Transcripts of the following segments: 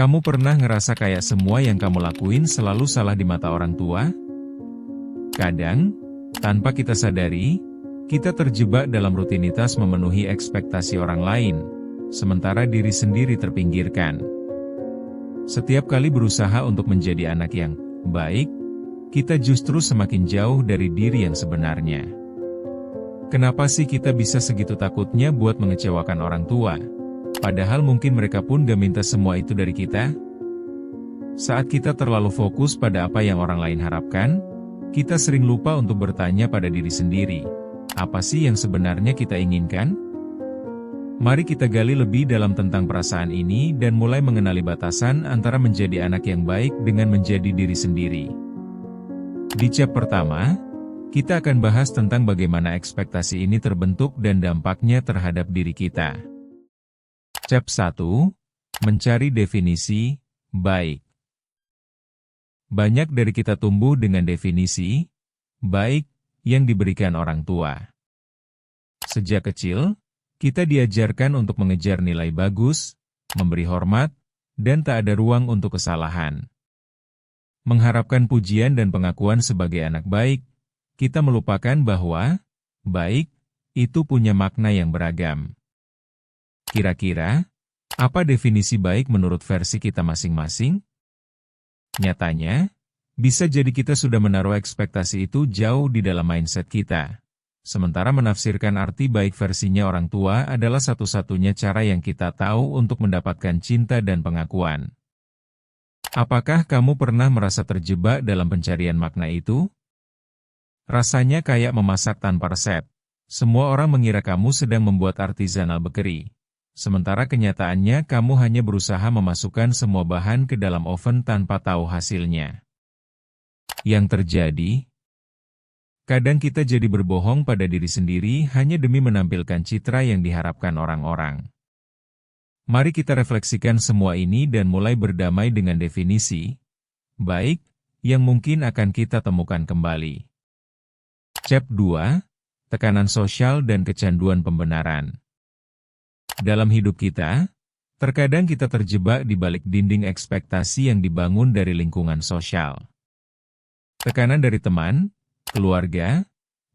Kamu pernah ngerasa kayak semua yang kamu lakuin selalu salah di mata orang tua? Kadang, tanpa kita sadari, kita terjebak dalam rutinitas memenuhi ekspektasi orang lain, sementara diri sendiri terpinggirkan. Setiap kali berusaha untuk menjadi anak yang baik, kita justru semakin jauh dari diri yang sebenarnya. Kenapa sih kita bisa segitu takutnya buat mengecewakan orang tua? Padahal mungkin mereka pun gak minta semua itu dari kita. Saat kita terlalu fokus pada apa yang orang lain harapkan, kita sering lupa untuk bertanya pada diri sendiri, apa sih yang sebenarnya kita inginkan? Mari kita gali lebih dalam tentang perasaan ini dan mulai mengenali batasan antara menjadi anak yang baik dengan menjadi diri sendiri. Di chap pertama, kita akan bahas tentang bagaimana ekspektasi ini terbentuk dan dampaknya terhadap diri kita. Chap 1. Mencari definisi baik. Banyak dari kita tumbuh dengan definisi baik yang diberikan orang tua. Sejak kecil, kita diajarkan untuk mengejar nilai bagus, memberi hormat, dan tak ada ruang untuk kesalahan. Mengharapkan pujian dan pengakuan sebagai anak baik, kita melupakan bahwa baik itu punya makna yang beragam. Kira-kira, apa definisi baik menurut versi kita masing-masing? Nyatanya, bisa jadi kita sudah menaruh ekspektasi itu jauh di dalam mindset kita. Sementara menafsirkan arti baik versinya orang tua adalah satu-satunya cara yang kita tahu untuk mendapatkan cinta dan pengakuan. Apakah kamu pernah merasa terjebak dalam pencarian makna itu? Rasanya kayak memasak tanpa resep. Semua orang mengira kamu sedang membuat artisanal bakery. Sementara kenyataannya kamu hanya berusaha memasukkan semua bahan ke dalam oven tanpa tahu hasilnya. Yang terjadi, kadang kita jadi berbohong pada diri sendiri hanya demi menampilkan citra yang diharapkan orang-orang. Mari kita refleksikan semua ini dan mulai berdamai dengan definisi baik yang mungkin akan kita temukan kembali. Chap 2. Tekanan sosial dan kecanduan pembenaran. Dalam hidup kita, terkadang kita terjebak di balik dinding ekspektasi yang dibangun dari lingkungan sosial. Tekanan dari teman, keluarga,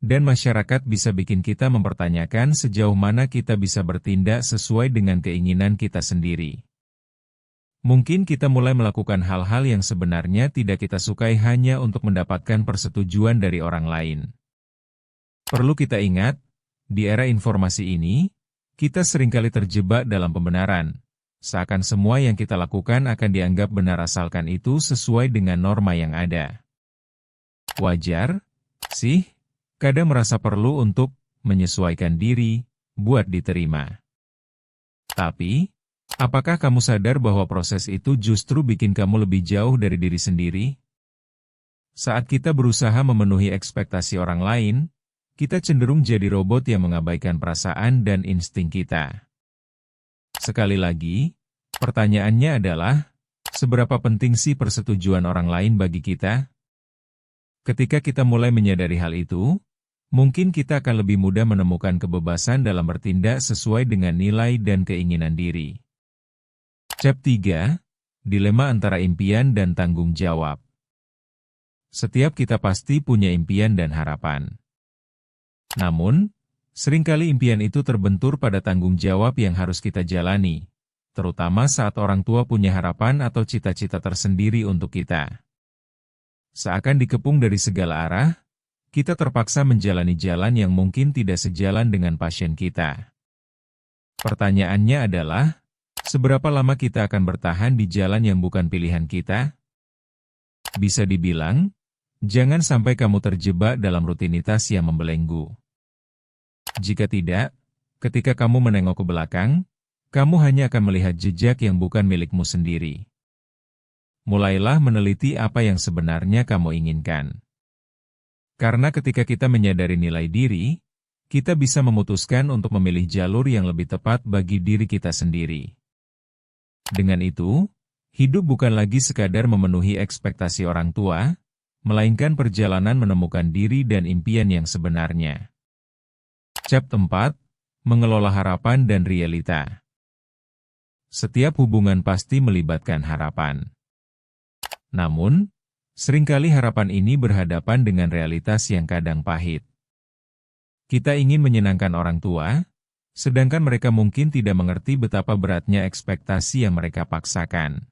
dan masyarakat bisa bikin kita mempertanyakan sejauh mana kita bisa bertindak sesuai dengan keinginan kita sendiri. Mungkin kita mulai melakukan hal-hal yang sebenarnya tidak kita sukai hanya untuk mendapatkan persetujuan dari orang lain. Perlu kita ingat, di era informasi ini, kita seringkali terjebak dalam pembenaran, seakan semua yang kita lakukan akan dianggap benar asalkan itu sesuai dengan norma yang ada. Wajar, sih, kadang merasa perlu untuk menyesuaikan diri, buat diterima. Tapi, apakah kamu sadar bahwa proses itu justru bikin kamu lebih jauh dari diri sendiri? Saat kita berusaha memenuhi ekspektasi orang lain, kita cenderung jadi robot yang mengabaikan perasaan dan insting kita. Sekali lagi, pertanyaannya adalah, seberapa penting sih persetujuan orang lain bagi kita? Ketika kita mulai menyadari hal itu, mungkin kita akan lebih mudah menemukan kebebasan dalam bertindak sesuai dengan nilai dan keinginan diri. Chap 3. Dilema antara impian dan tanggung jawab. Setiap kita pasti punya impian dan harapan. Namun, seringkali impian itu terbentur pada tanggung jawab yang harus kita jalani, terutama saat orang tua punya harapan atau cita-cita tersendiri untuk kita. Seakan dikepung dari segala arah, kita terpaksa menjalani jalan yang mungkin tidak sejalan dengan passion kita. Pertanyaannya adalah, seberapa lama kita akan bertahan di jalan yang bukan pilihan kita? Bisa dibilang, jangan sampai kamu terjebak dalam rutinitas yang membelenggu. Jika tidak, ketika kamu menengok ke belakang, kamu hanya akan melihat jejak yang bukan milikmu sendiri. Mulailah meneliti apa yang sebenarnya kamu inginkan. Karena ketika kita menyadari nilai diri, kita bisa memutuskan untuk memilih jalur yang lebih tepat bagi diri kita sendiri. Dengan itu, hidup bukan lagi sekadar memenuhi ekspektasi orang tua, melainkan perjalanan menemukan diri dan impian yang sebenarnya. Chap 4. Mengelola harapan dan realita. Setiap hubungan pasti melibatkan harapan. Namun, seringkali harapan ini berhadapan dengan realitas yang kadang pahit. Kita ingin menyenangkan orang tua, sedangkan mereka mungkin tidak mengerti betapa beratnya ekspektasi yang mereka paksakan.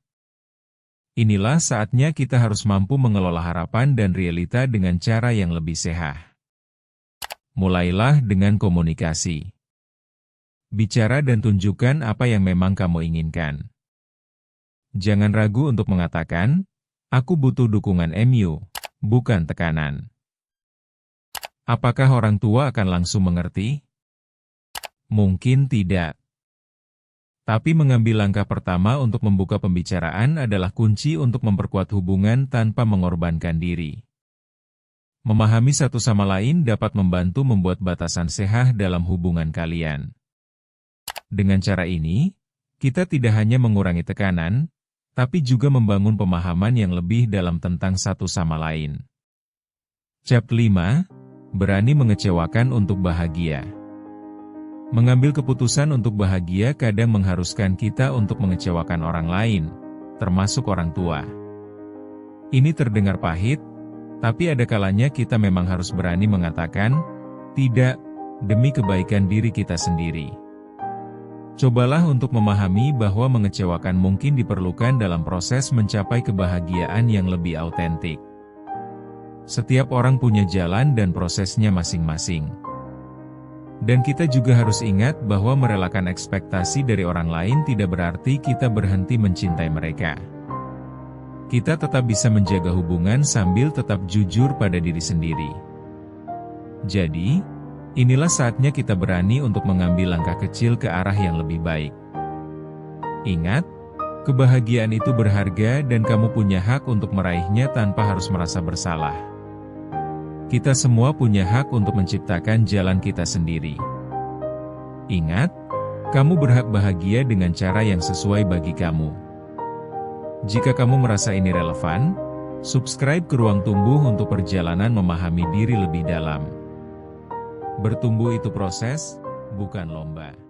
Inilah saatnya kita harus mampu mengelola harapan dan realita dengan cara yang lebih sehat. Mulailah dengan komunikasi. Bicara dan tunjukkan apa yang memang kamu inginkan. Jangan ragu untuk mengatakan, "Aku butuh dukungan MU, bukan tekanan." Apakah orang tua akan langsung mengerti? Mungkin tidak. Tapi mengambil langkah pertama untuk membuka pembicaraan adalah kunci untuk memperkuat hubungan tanpa mengorbankan diri. Memahami satu sama lain dapat membantu membuat batasan sehat dalam hubungan kalian. Dengan cara ini, kita tidak hanya mengurangi tekanan, tapi juga membangun pemahaman yang lebih dalam tentang satu sama lain. Cap 5. Berani mengecewakan untuk bahagia. Mengambil keputusan untuk bahagia kadang mengharuskan kita untuk mengecewakan orang lain, termasuk orang tua. Ini terdengar pahit, tapi ada kalanya kita memang harus berani mengatakan, "Tidak," demi kebaikan diri kita sendiri. Cobalah untuk memahami bahwa mengecewakan mungkin diperlukan dalam proses mencapai kebahagiaan yang lebih autentik. Setiap orang punya jalan dan prosesnya masing-masing. Dan kita juga harus ingat bahwa merelakan ekspektasi dari orang lain tidak berarti kita berhenti mencintai mereka. Kita tetap bisa menjaga hubungan sambil tetap jujur pada diri sendiri. Jadi, inilah saatnya kita berani untuk mengambil langkah kecil ke arah yang lebih baik. Ingat, kebahagiaan itu berharga dan kamu punya hak untuk meraihnya tanpa harus merasa bersalah. Kita semua punya hak untuk menciptakan jalan kita sendiri. Ingat, kamu berhak bahagia dengan cara yang sesuai bagi kamu. Jika kamu merasa ini relevan, subscribe ke Ruang Tumbuh untuk perjalanan memahami diri lebih dalam. Bertumbuh itu proses, bukan lomba.